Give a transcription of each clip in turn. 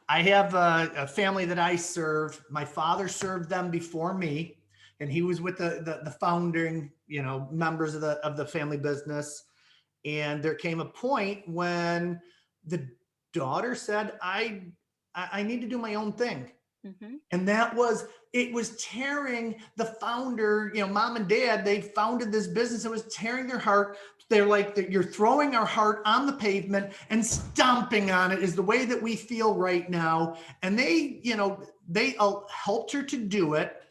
I have a family that I serve. My father served them before me, and he was with the founding, members of the family business. And there came a point when the daughter said, I need to do my own thing. Hmm. And it was tearing the founder, mom and dad, they founded this business. It was tearing their heart. They're like, you're throwing our heart on the pavement and stomping on it is the way that we feel right now. And they helped her to do it,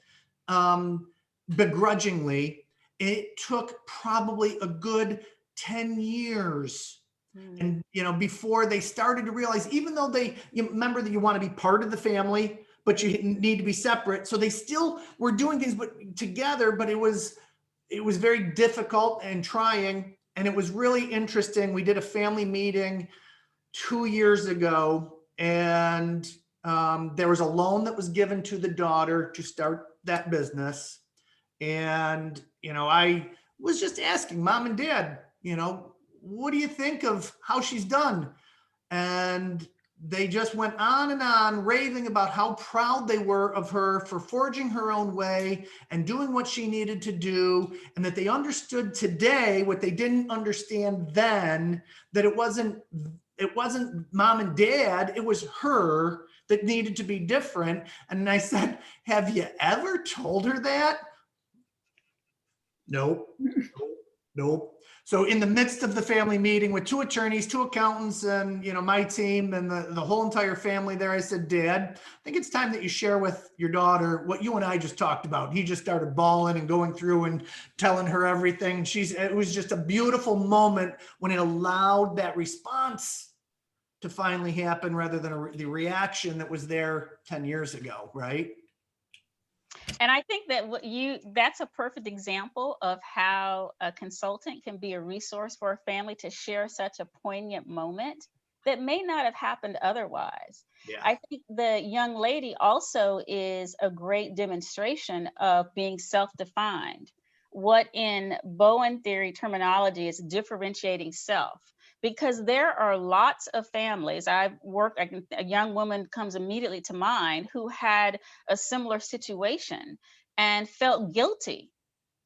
um, begrudgingly. It took probably a good 10 years. Mm. And, before they started to realize, even though you remember that you want to be part of the family, but you need to be separate. So they still were doing things but together, but it was very difficult and trying. And it was really interesting. We did a family meeting 2 years ago, and there was a loan that was given to the daughter to start that business. And, I was just asking mom and dad, what do you think of how she's done? And they just went on and on raving about how proud they were of her for forging her own way and doing what she needed to do, and that they understood today what they didn't understand then, that it wasn't mom and dad, it was her that needed to be different. And I said, have you ever told her that? Nope. Nope. So in the midst of the family meeting with two attorneys, two accountants, and my team and the whole entire family there, I said, Dad, I think it's time that you share with your daughter what you and I just talked about. He just started bawling and going through and telling her everything. It was just a beautiful moment when it allowed that response to finally happen rather than the reaction that was there 10 years ago, right? And I think that that's a perfect example of how a consultant can be a resource for a family to share such a poignant moment that may not have happened otherwise. Yeah. I think the young lady also is a great demonstration of being self-defined. What in Bowen theory terminology is differentiating self. Because there are lots of families. A young woman comes immediately to mind who had a similar situation and felt guilty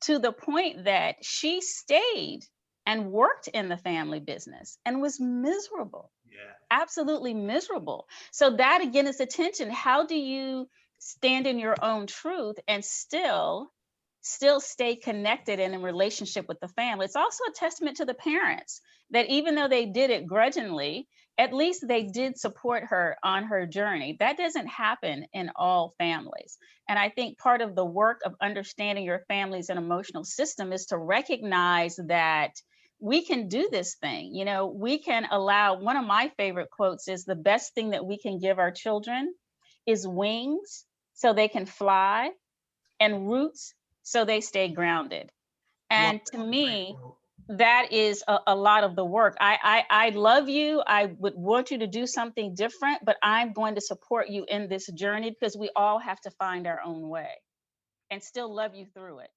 to the point that she stayed and worked in the family business and was miserable, Yeah. absolutely miserable. So that again is the tension. How do you stand in your own truth and still stay connected and in relationship with the family? It's also a testament to the parents that even though they did it grudgingly, at least they did support her on her journey. That doesn't happen in all families. And I think part of the work of understanding your family's and emotional system is to recognize that we can do this thing. We can allow, one of my favorite quotes is, the best thing that we can give our children is wings so they can fly, and roots so they stay grounded. Love And to that. Great me, quote. that is a lot of the work. I love you. I would want you to do something different, but I'm going to support you in this journey because we all have to find our own way and still love you through it.